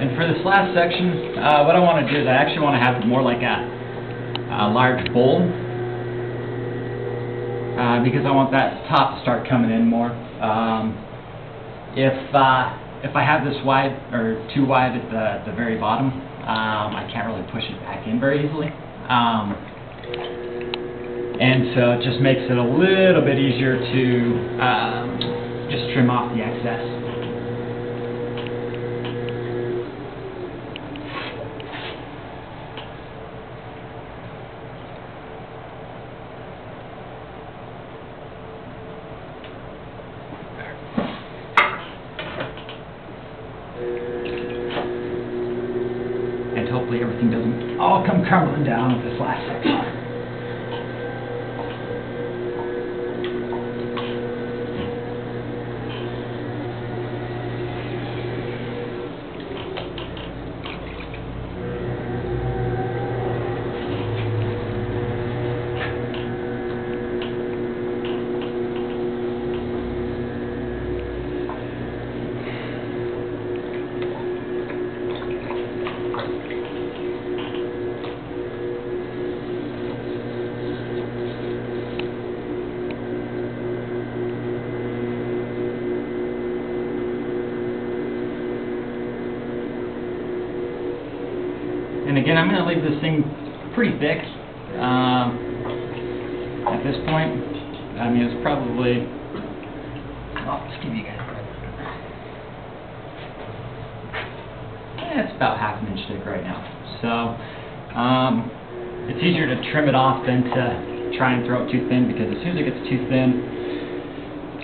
And for this last section, what I want to do is I actually want to have more like a large bowl, because I want that top to start coming in more. If I have this wide or too wide at the very bottom, I can't really push it back in very easily. And so it just makes it a little bit easier to just trim off the excess. And hopefully everything doesn't all come crumbling down with this last section. And again, I'm going to leave this thing pretty thick at this point. I mean, it's probably, I'll just give you guys it's about ½ inch thick right now. So it's easier to trim it off than to try and throw it too thin, because as soon as it gets too thin,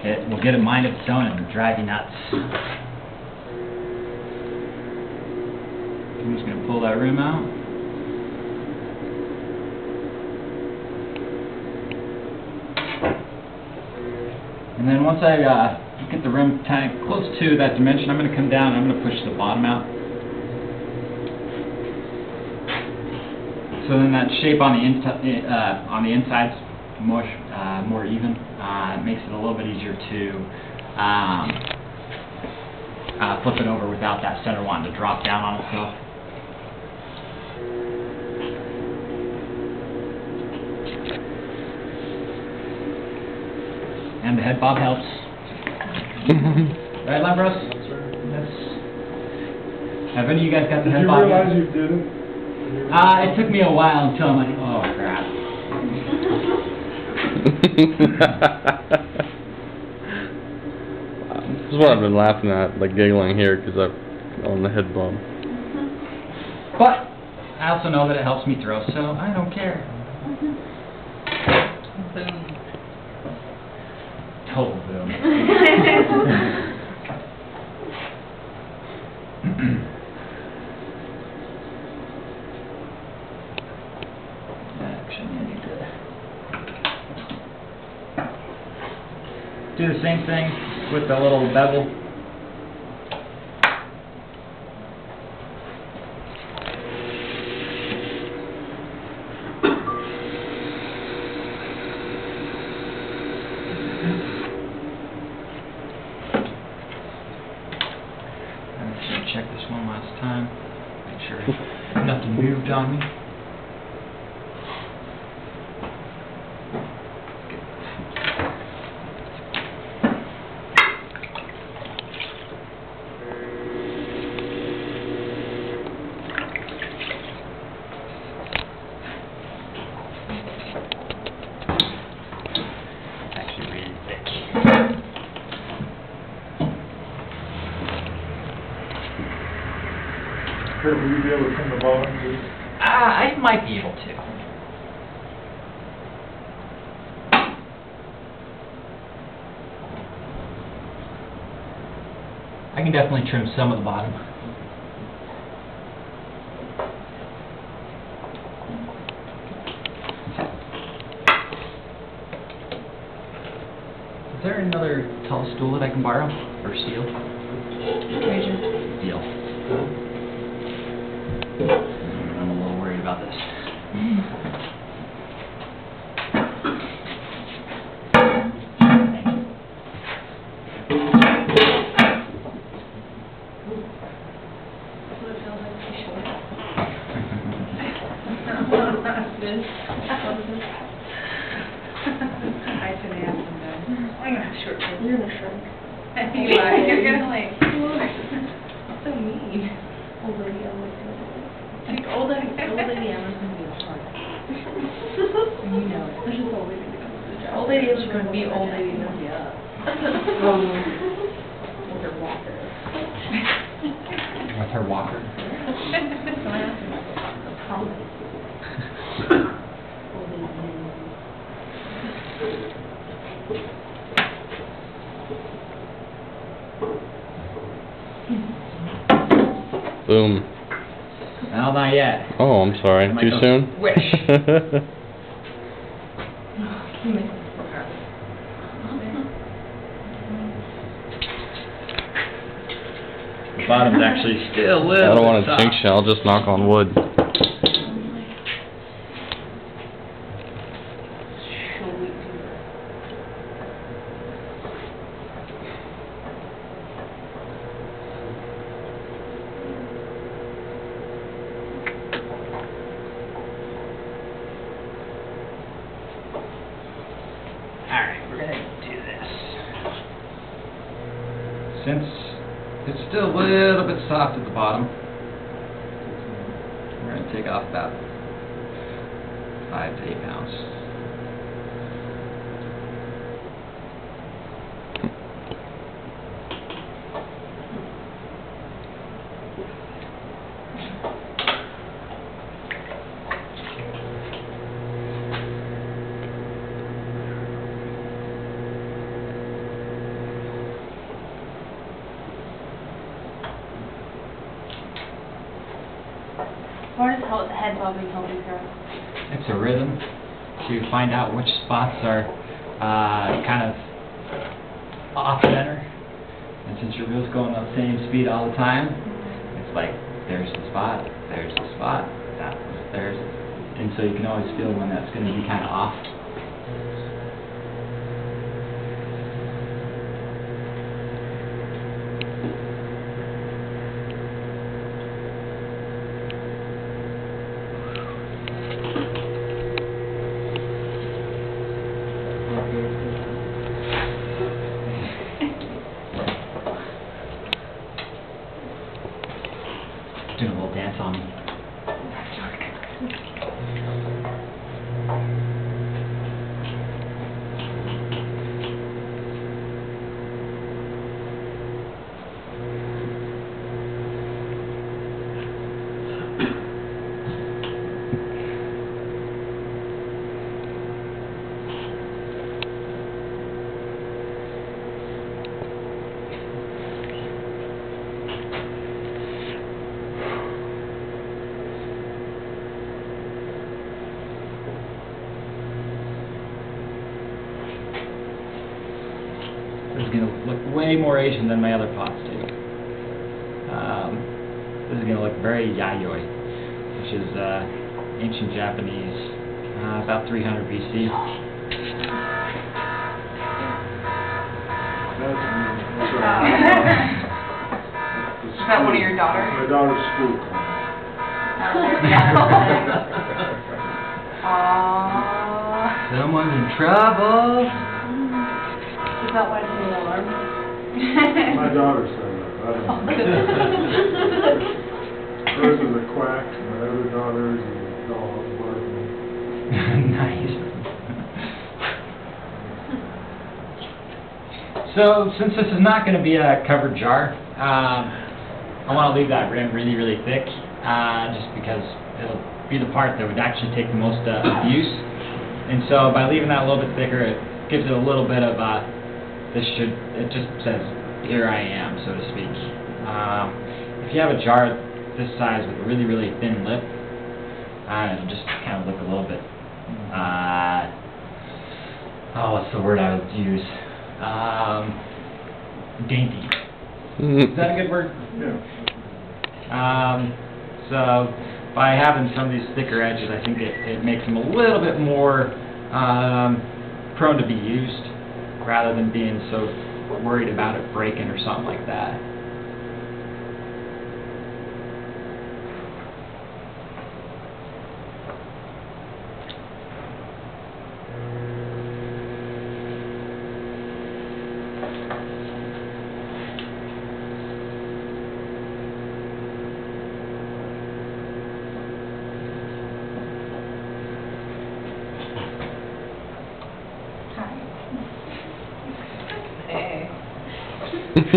it will get a mind of its own and drive you nuts. I'm just going to pull that rim out. And then once I get the rim tank close to that dimension, I'm going to come down and I'm going to push the bottom out. So then that shape on the inside's more even. It makes it a little bit easier to flip it over without that center wanting to drop down on itself. And the head bob helps. Right, Lambros? Yes. Have any of you guys got the head bob? Did you realize you didn't? It took me a while until I'm like, oh crap. This is what I've been laughing at, like giggling here, because I'm on the head bob. But I also know that it helps me throw, so I don't care. Boom. Total boom. Actually, I need to do the same thing with the little bevel. Check this one last time, make sure nothing moved on me. Actually really thick. Kurt, will you be able to trim the bottom too? I might be able to. I can definitely trim some of the bottom. Is there another tall stool that I can borrow or steal? Deal. I'm a little worried about this. short hair. You're gonna shrink. You are. You're gonna like. So mean. Old lady, I'm like, Like old lady Emma's gonna be hard. You know it. this is old lady that comes to the job. Old lady is gonna be old lady Lydia. With her walker. With her walker. Someone else is like, Old Boom. Well, not yet. Oh, I'm sorry. Am I Too go- soon? Wish. You make this so hard. The bottom's actually still a I little don't want bit to soft. jinx you. I'll just knock on wood. Alright, we're gonna do this. Since it's still a little bit soft at the bottom, we're gonna take off about 5 to 8 pounds. What is head bobbing helping her? It's a rhythm to find out which spots are kind of off center. And since your wheel's going at the same speed all the time, it's like there's the spot, there's, and so you can always feel when that's going to be kind of off. Doing a little dance on me. This is going to look way more Asian than my other pots do. This is going to look very yayoi, which is ancient Japanese, about 300 BC. Is that one of your daughters? My daughter's school card. Aww. Someone's in trouble. Is that why it's an alarm? My daughter said that. I don't know. Hers is a quack, my other daughter is a dog barking. Nice. So, since this is not going to be a covered jar, I want to leave that rim really, really thick, just because it'll be the part that would actually take the most abuse. And so, by leaving that a little bit thicker, it gives it a little bit of it just says, here I am, so to speak. If you have a jar this size with a really, really thin lip, it'll just kind of look a little bit, what's the word I would use? Dainty. Is that a good word? Yeah. So by having some of these thicker edges, I think it makes them a little bit more prone to be used, rather than being so worried about it breaking or something like that. Gonna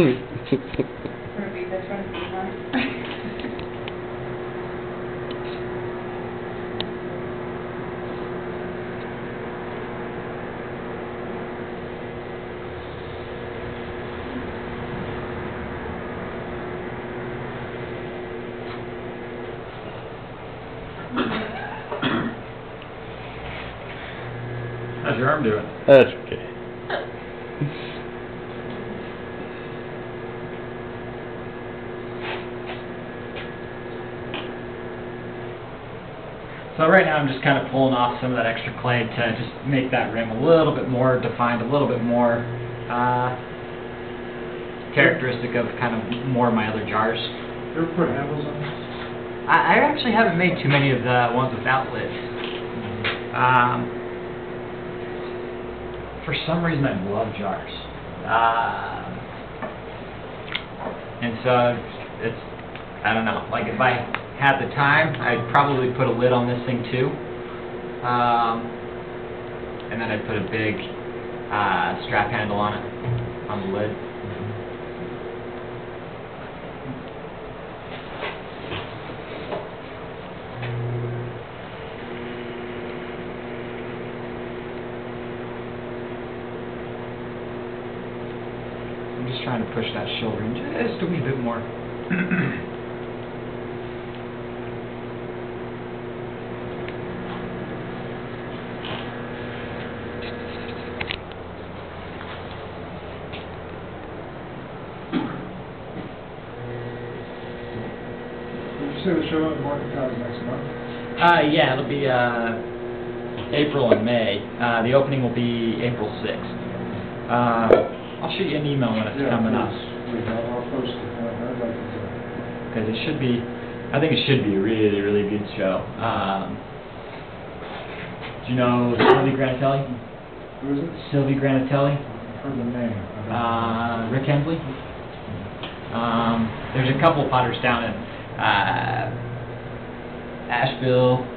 be this one, huh? How's your arm doing? That's okay. So right now I'm just kind of pulling off some of that extra clay to just make that rim a little bit more defined, a little bit more characteristic of kind of more of my other jars. You ever put handles on this? I actually haven't made too many of the ones without lids. For some reason I love jars. And so it's, I don't know, like if I had the time, I'd probably put a lid on this thing too. And then I'd put a big strap handle on it, on the lid. I'm just trying to push that shoulder in just a wee bit more. Did you say the show at Morgantown is next month? Yeah, it'll be April and May. The opening will be April 6th. I'll shoot you an email when it's coming up. Please, I'll post it. I'd like to do Because it should be, I think it should be a really, really good show. Do you know Sylvie Granatelli? it. Who is it? Sylvie Granatelli? I've heard the name. I don't know. Rick Hensley? There's a couple potters down in Asheville,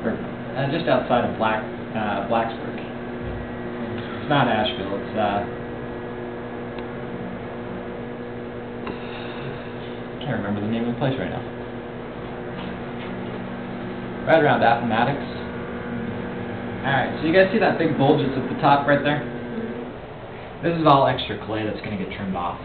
or just outside of Blacksburg. It's not Asheville, it's I can't remember the name of the place right now. Right around Appomattox. Alright, so you guys see that big bulge that's at the top right there? This is all extra clay that's going to get trimmed off.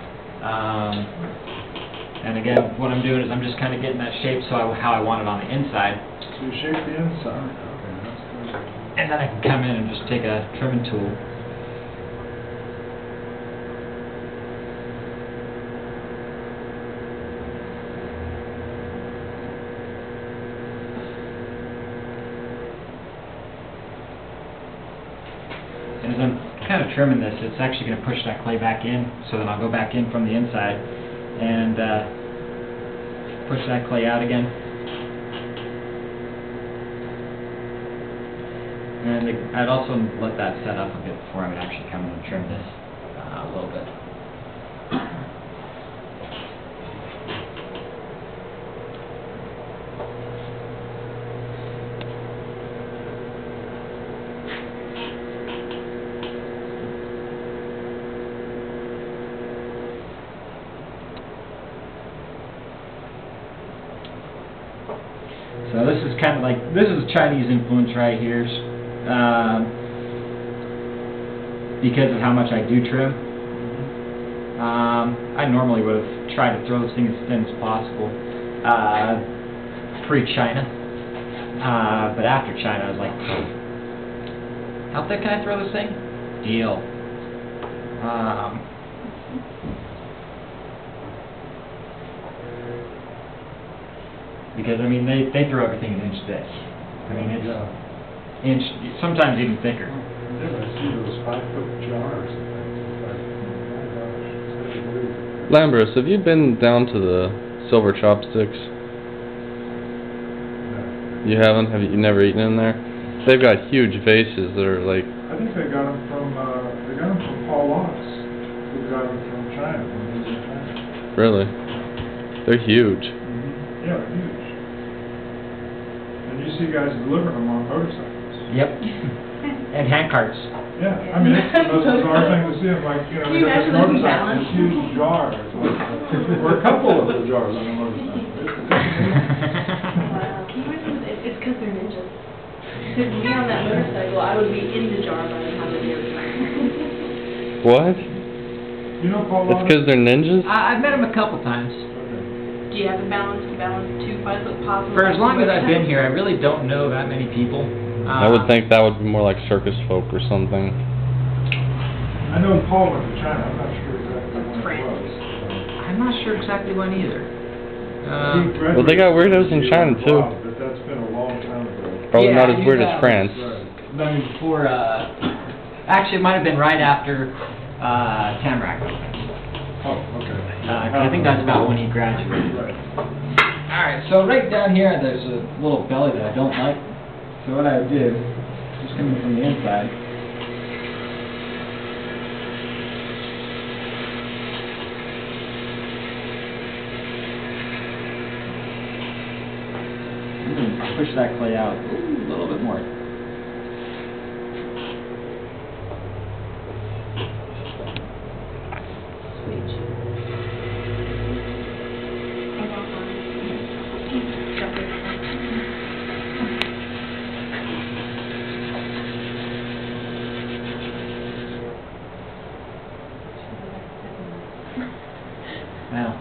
And again, what I'm doing is I'm just kind of getting that shape how I want it on the inside. So you shape the inside. Okay, that's good. And then I can come in and just take a trimming tool. And as I'm kind of trimming this, it's actually going to push that clay back in, so then I'll go back in from the inside and push that clay out again. And I'd also let that set up a bit before I would actually come in and trim this a little bit. So this is kind of like, this is Chinese influence right here, because of how much I do trim. I normally would have tried to throw this thing as thin as possible pre-China, but after China I was like, how thick can I throw this thing? Deal. Because, I mean, they throw everything an inch thick. I mean, it's inch, sometimes even thicker. Yeah, I see those 5-foot jars and things. Like, my gosh, it's hard to believe. Lambros, have you been down to the Silver Chopsticks? No. You haven't? Have you never eaten in there? They've got huge vases that are like... I think they got them from Paul Watts, who got them from China, when he was in China. Really? They're huge. Yeah, they're huge. And you see guys delivering them on motorcycles. Yep. And hand carts. Yeah, I mean, it's the most bizarre thing to see, I'm like, Can we you got this imagine losing motorcycle, balance? this huge jar, it's like, or a couple of the jars on a motorcycle. Wow. Can you imagine, it's because they're ninjas. Because me on that motorcycle, I would be in the jar by the time the day was done. What? You know Paul It's Lawrence? because they're ninjas? I've met him a couple times. Okay. Do you have to balance 2 5-foot possums? For as long as I've been here, I really don't know that many people. I would think that would be more like circus folk or something. I know Paul went to China, I'm not sure exactly when it France. was. I'm not sure exactly when either. Well, they got weirdos in China, too. But that's been a long time ago. Probably Yeah, not as you weird got- as France. Right. I mean, before, actually, it might have been right after, Tamarack. Oh, okay. 'Cause I think that's about when he graduated. Right. Alright, so right down here, there's a little belly that I don't like. So what I do, just coming from the inside, push that clay out a little bit more. Now,